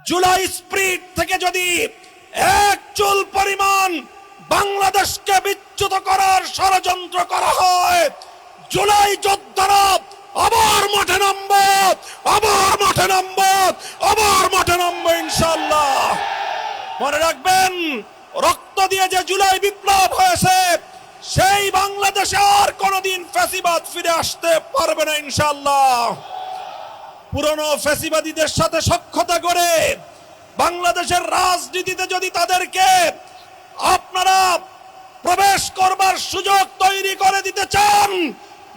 July spirit থেকে যদি এক চুল পরিমাণ বাংলাদেশকে বিচ্যুত করার ষড়যন্ত্র করা হয়, জুলাই যোদ্ধারা আবার মাঠে নামবো, আবার মাঠে নামবো, আবার মাঠে নামবো ইনশাআল্লাহ। মনে রাখবেন, রক্ত দিয়ে যে জুলাই বিপ্লব হয়েছে, সেই বাংলাদেশে আর কোনোদিন ফ্যাসিবাদ ফিরে আসতে পারবে না ইনশাআল্লাহ। পুরনো ফ্যাসিবাদীদের সাথে সখ্যতা করে বাংলাদেশের রাজনীতিতে যদি তাদেরকে আপনারা প্রবেশ করবার সুযোগ তৈরি করে দিতে চান,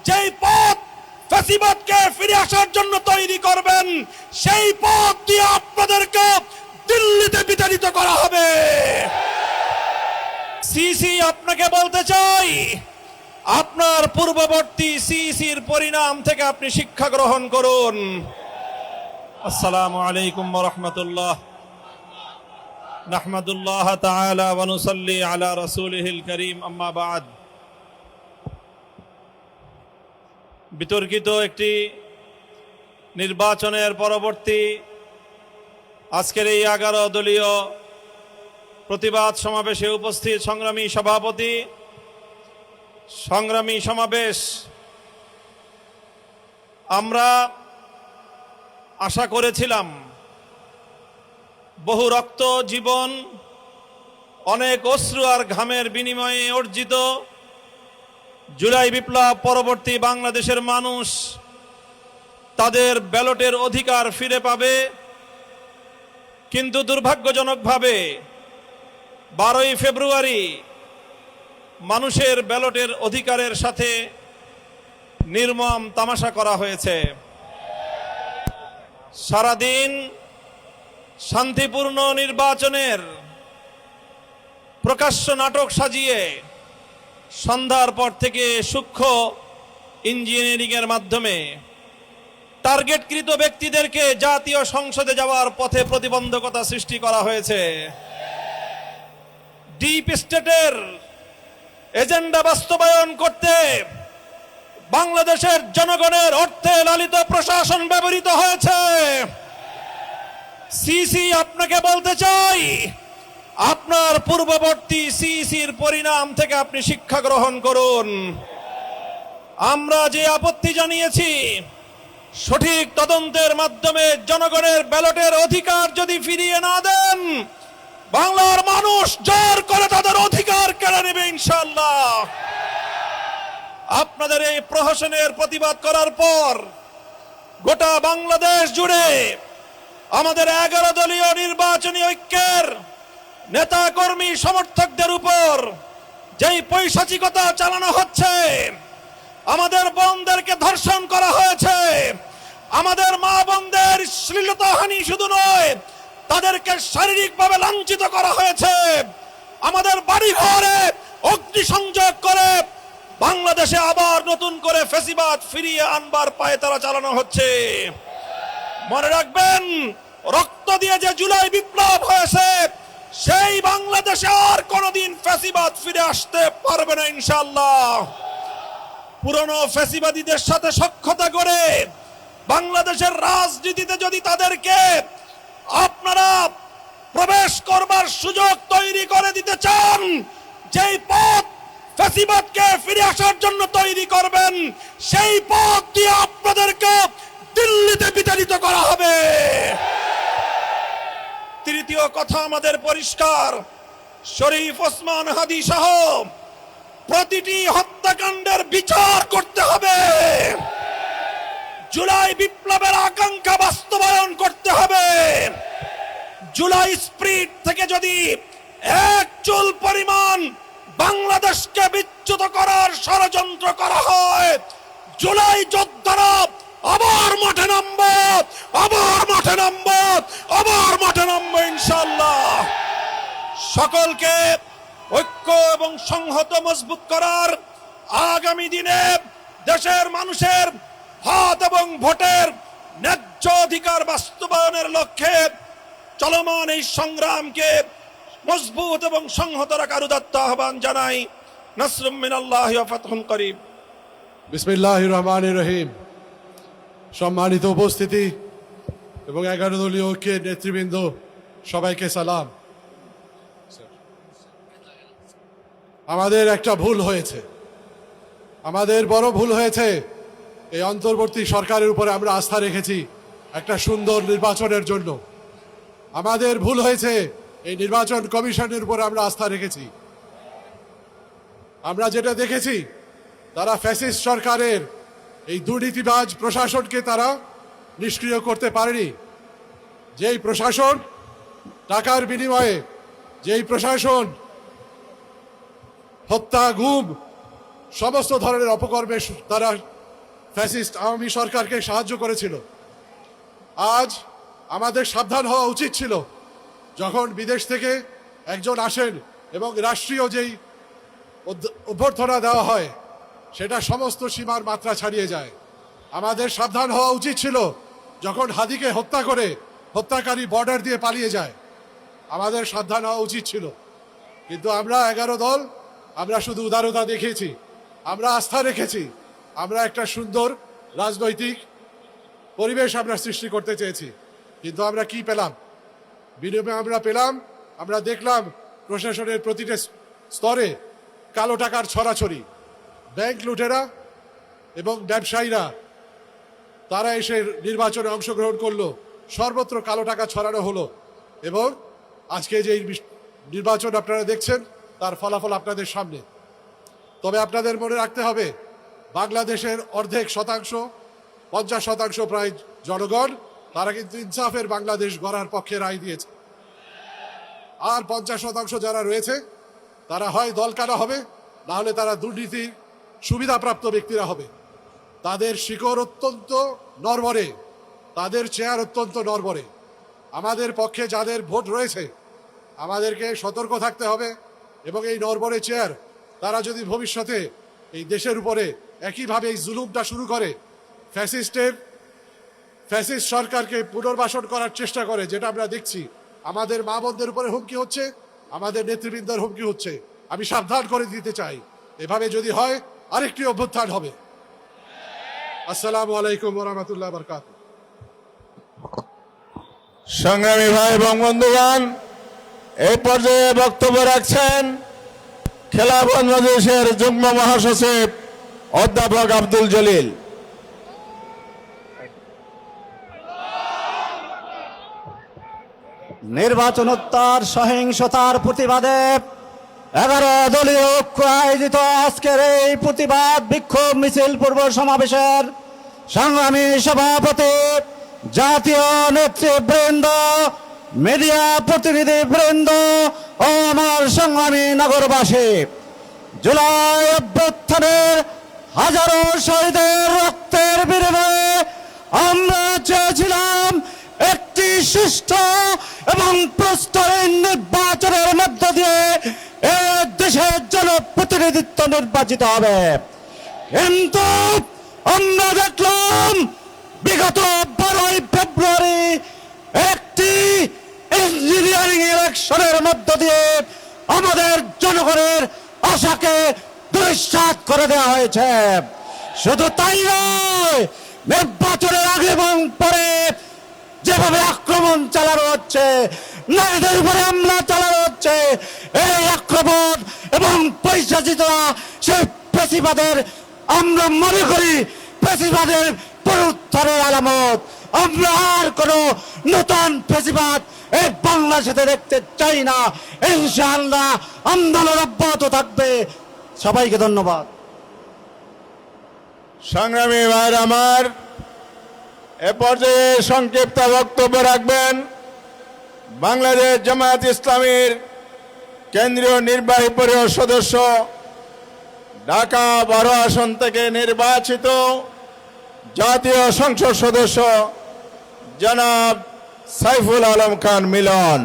যেই পথ ফ্যাসিবাদকে ফিরে আসার জন্য তৈরি করবেন, সেই পথ দিয়ে আপনাদেরকে দিল্লিতে বিতাড়িত করা হবে। সিসি আপনাকে বলতে চাই, আপনার পূর্ববর্তী সিসির পরিণাম থেকে আপনি শিক্ষা গ্রহণ করুন। আসসালামু আলাইকুম ওয়া রাহমাতুল্লাহ। নাহমাদুল্লাহ তাআলা ওয়া নুসাল্লি আলা রাসূলিহিল কারীম, আম্মা বা'দ। বিতর্কিত একটি নির্বাচনের পরবর্তী আজকের এই 11 দলীয় প্রতিবাদ সমাবেশে উপস্থিত সংগ্রামী সভাপতি, সংগ্রামী সমাবেশ, আমরা আশা করেছিলাম বহু রক্ত, জীবন, অনেক অশ্রু আর ঘামের বিনিময়ে অর্জিত জুলাই বিপ্লব পরবর্তী বাংলাদেশের মানুষ তাদের ব্যালটের অধিকার ফিরে পাবে। কিন্তু দুর্ভাগ্যজনকভাবে 12ই ফেব্রুয়ারি মানুষের ব্যালটের অধিকারের সাথে নির্মম তামাশা করা হয়েছে। সারাদিন শান্তিপূর্ণ নির্বাচনের প্রকাশ্য নাটক সাজিয়ে সন্ধ্যার পর থেকে সূক্ষ্ম ইঞ্জিনিয়ারিং এর মাধ্যমে টার্গেটকৃত ব্যক্তিদেরকে জাতীয় সংসদে যাওয়ার পথে প্রতিবন্ধকতা সৃষ্টি করা হয়েছে। ডিপ স্টেটের এজেন্ডা বাস্তবায়ন করতে বাংলাদেশের জনগণের অর্থে লালিত প্রশাসন ব্যবহৃত হয়েছে। সিসি আপনাকে বলতে চাই, আপনার পূর্ববর্তী সিসির পরিণাম থেকে আপনি শিক্ষা গ্রহণ করুন। আমরা যে আপত্তি জানিয়েছি, সঠিক তদন্তের মাধ্যমে জনগণের ব্যালটের অধিকার যদি ফিরিয়ে না দেন, বাংলার মানুষ জোর করে তাদের অধিকার কেড়ে নেবে ইনশাআল্লাহ। আপনাদের এই প্রহসনের প্রতিবাদ করার পর গোটা বাংলাদেশ জুড়ে আমাদের 11 দলীয় নির্বাচনী ঐক্যের নেতা কর্মী সমর্থকদের উপর যেই পৈশাচিকতা চালানো হচ্ছে, আমাদের বোনদেরকে ধর্ষণ করা হয়েছে, আমাদের মা বোনদের শ্লীলতাহানি শুধু নয়, তাদেরকে শারীরিকভাবে লাঞ্ছিত করা হয়েছে, আমাদের বাড়ি ঘরে অগ্নিসংযোগ করে বাংলাদেশে আবার নতুন করে ফ্যাসিবাদ ফিরিয়ে আনবার পায়তারা চালানো হচ্ছে। মনে রাখবেন, রক্ত দিয়ে যে জুলাই বিপ্লব হয়েছে, সেই বাংলাদেশে আর কোনোদিন ফ্যাসিবাদ ফিরে আসতে পারবে না ইনশাআল্লাহ। পুরনো ফ্যাসিবাদীদের সাথে সখ্যতা করে বাংলাদেশের রাজনীতিতে যদি তাদেরকে আপনারা প্রবেশ করবার সুযোগ তৈরি করে দিতে চান, যেই পথ ফ্যাসিবাদকে ফিরে আসার জন্য তৈরি করবেন, সেই পথ দিয়ে আপনাদেরকে দিল্লিতে বিতাড়িত করা হবে। তৃতীয় কথা আমাদের পরিষ্কার, শরীফ ওসমান হাদি সহ প্রতিটি হত্যাকাণ্ডের বিচার করতে হবে। জুলাই বিপ্লবের আকাঙ্ক্ষা বাস্তবায়ন করতে হবে। জুলাই স্প্রিট থেকে যদি এক চুল পরিমাণ বাংলাদেশকে বিচ্যুত করার ষড়যন্ত্র করা হয়, জুলাই যোদ্ধারা আবার মাঠে নামবো, আবার মাঠে নামবো, আবার মাঠে নামবো ইনশাআল্লাহ। সকলকে ঐক্য এবং সংহত মজবুত করার, আগামী দিনে দেশের মানুষের হাত এবং ভোটের ন্যায্য অধিকার বাস্তবায়নের লক্ষ্যে চলমান এই সংগ্রামকে মজবুত এবং সংহত রাখার উদাত্ত আহ্বান জানাই। নাসরুম মিনাল্লাহি ওয়া ফাতহুন করিব। বিসমিল্লাহির রহমানির রহিম। সম্মানিত উপস্থিতি এবং 11 দলীয় ঐক্যের নেতৃবৃন্দ, সবাইকে সালাম। আমাদের একটা ভুল হয়েছে, আমাদের বড় ভুল হয়েছে। এই অন্তর্বর্তী সরকারের উপরে আমরা আস্থা রেখেছি একটা সুন্দর নির্বাচনের জন্য। আমাদের ভুল হয়েছে এই নির্বাচন কমিশনের উপরে আমরা আস্থা রেখেছি। আমরা যেটা দেখেছি, তারা ফ্যাসিস্ট সরকারের এই দুর্নীতিবাজ প্রশাসনকে তারা নিষ্ক্রিয় করতে পারেনি। যেই প্রশাসন টাকার বিনিময়ে, যেই প্রশাসন হত্যা, গুম, সমস্ত ধরনের অপকর্মে তারা ফ্যাসিস্ট আওয়ামী সরকারকে সাহায্য করেছিল। আজ আমাদের সাবধান হওয়া উচিত ছিল, যখন বিদেশ থেকে একজন আসেন এবং রাষ্ট্রীয় যেই অভ্যর্থনা দেওয়া হয় সেটা সমস্ত সীমার মাত্রা ছাড়িয়ে যায়। আমাদের সাবধান হওয়া উচিত ছিল যখন হাদিকে হত্যা করে হত্যাকারী বর্ডার দিয়ে পালিয়ে যায়, আমাদের সাবধান হওয়া উচিত ছিল। কিন্তু আমরা 11 দল, আমরা শুধু উদারতা দেখিয়েছি, আমরা আস্থা রেখেছি, আমরা একটা সুন্দর রাজনৈতিক পরিবেশ আমরা সৃষ্টি করতে চেয়েছি। কিন্তু আমরা কি পেলাম? বিনিময়ে আমরা দেখলাম প্রশাসনের প্রতিটা স্তরে কালো টাকার ছড়াছড়ি। ব্যাংক লুটেরা এবং ব্যবসায়ীরা তারা এসে নির্বাচনে অংশগ্রহণ করলো, সর্বত্র কালো টাকা ছড়ানো হলো। এবং আজকে যে নির্বাচন আপনারা দেখছেন, তার ফলাফল আপনাদের সামনে। তবে আপনাদের মনে রাখতে হবে, বাংলাদেশের অর্ধেক শতাংশ, 50% প্রায় জনগণ, তারা কিন্তু ইনসাফের বাংলাদেশ গড়ার পক্ষে রায় দিয়েছে। আর 50% যারা রয়েছে, তারা হয় দলকানা হবে, না হলে তারা দুর্নীতির সুবিধাপ্রাপ্ত ব্যক্তিরা হবে। তাদের শিকড় অত্যন্ত নড়বড়ে, তাদের চেয়ার অত্যন্ত নড়বড়ে। আমাদের পক্ষে যাদের ভোট রয়েছে, আমাদেরকে সতর্ক থাকতে হবে। এবং এই নড়বড়ে চেয়ার তারা যদি ভবিষ্যতে এই দেশের উপরে একইভাবে এই জুলুমটা শুরু করে, ফ্যাসিস্ট সরকারকে পুনর্বাসন করার চেষ্টা করে, যেটা আমরা দেখছি, আমাদের মা বোনদের উপরে হুমকি হচ্ছে, আমাদের নেতৃবৃন্দের হুমকি হচ্ছে। আমি সাবধান করে দিতে চাই, এভাবে যদি হয় আরেকটি অভ্যুত্থান হবে। আসসালামু আলাইকুম ওয়া রাহমাতুল্লাহি ওয়া বারাকাতুহু। সংগ্রামী ভাই এবং বন্ধুগণ, এই পর্যায়ে বক্তব্য রাখছেন খেলাফত মজলিসের যুগ্ম মহাসচিব অধ্যাপক আব্দুল জলিল। নির্বাচনোত্তর সহিংসতার প্রতিবাদে 11 দলীয় ঐক্য আয়োজিত আজকের এই প্রতিবাদ বিক্ষোভ মিছিল পূর্ব সমাবেশের সংগ্রামী সভাপতি, জাতীয় নেতৃবৃন্দ, মিডিয়া প্রতিনিধিবৃন্দ ও আমার সংগ্রামী নগরবাসী, জুলাই অভ্যুত্থানের হাজারো শহীদের রক্তের বিনিময়ে আমরা চেয়েছিলাম একটি সুষ্ঠু এবং প্রস্তাবিত নির্বাচনের মধ্য দিয়ে এই দেশের জনপ্রতিনিধিত্ব নির্বাচিত হবে। কিন্তু আমরা দেখলাম বিগত 12ই ফেব্রুয়ারি একটি ইঞ্জিনিয়ারিং ইলেকশনের মধ্য দিয়ে আমাদের জনগণের আশাকে দুঃসাৎ করে দেওয়া হয়েছে। শুধু তাই নয়, নির্বাচনের আগে এবং পরে যেভাবে আক্রমণ চালানো হচ্ছে, নারীদের উপরে হামলা চালানো হচ্ছে, এই আক্রমণ এবং পৈশাচিকতা সেই ফ্যাসিবাদের, আমরা মনে করি ফ্যাসিবাদের পুনরুত্থানের আলামত। আমরা আর কোন নতুন ফ্যাসিবাদ এই বাংলাদেশে দেখতে চাই না। ইনশাআল্লাহ আন্দোলন অব্যাহত থাকবে। সবাইকে ধন্যবাদ। সংগ্রামী ভাইয়ের আমার, এ পর্যায়ে সংক্ষিপ্ত বক্তব্য রাখবেন বাংলাদেশ জামায়াত ইসলামীর কেন্দ্রীয় নির্বাহী পরিষদ সদস্য, ঢাকা 12 আসন থেকে নির্বাচিত জাতীয় সংসদ সদস্য জনাব সাইফুল আলম খান মিলন।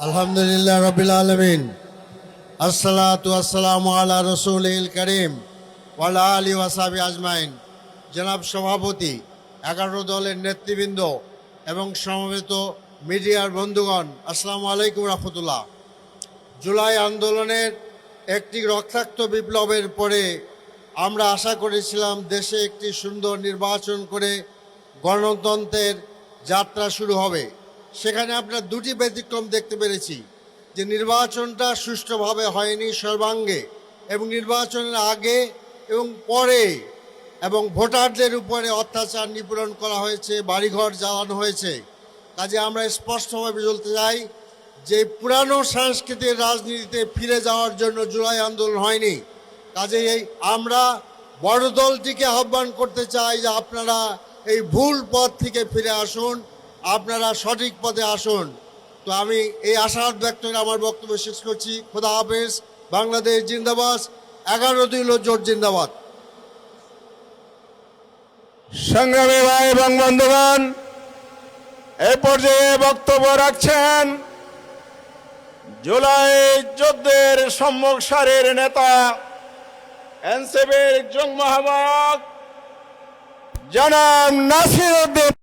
আলহামদুলিল্লাহ রাব্বিল আলামিন, আসসালাতু আসসালামু আলা রাসূলিল কারীম ওয়া আলা আলিহি ওয়া সাহবিহি আজমাইন। জনাব সভাপতি, 11 দলের নেতৃবৃন্দ এবং সমবেত মিডিয়ার বন্ধুগণ, আসসালামু আলাইকুম রাহমাতুল্লাহ। জুলাই আন্দোলনের একটি রক্তাক্ত বিপ্লবের পরে আমরা আশা করেছিলাম দেশে একটি সুন্দর নির্বাচন করে গণতন্ত্রের যাত্রা শুরু হবে। সেখানে আমরা দুটি ব্যতিক্রম দেখতে পেরেছি, যে নির্বাচনটা সুষ্ঠুভাবে হয়নি সর্বাঙ্গে, এবং নির্বাচনের আগে এবং পরে এবং ভোটারদের উপরে অত্যাচার নিপীড়ন করা হয়েছে, বাড়িঘর জ্বালানো হয়েছে। কাজে আমরা স্পষ্টভাবে বলতে চাই যে পুরানো সাংস্কৃতিক রাজনীতিতে ফিরে যাওয়ার জন্য জুলাই আন্দোলন হয়নি। কাজেই আমরা বড় দলটিকে আহ্বান করতে চাই যে আপনারা এই ভুল পথ থেকে ফিরে আসুন, আপনারা সঠিক পথে আসুন। তো আমি এই আশাবাদ ব্যক্ত করে আমার বক্তব্য শেষ করছি। খোদা হাফেজ। বাংলাদেশ জিন্দাবাদ। 11 দলীয় জোট জিন্দাবাদ। সংগ্রামী ভাই এবং বন্ধুগণ, এ পর্যায়ে বক্তব্য রাখছেন জুলাই যুদ্ধের সম্মুখ সারির নেতা এনসিপির যুগ্ম আহ্বায়ক জনাব নাসির উদ্দিন।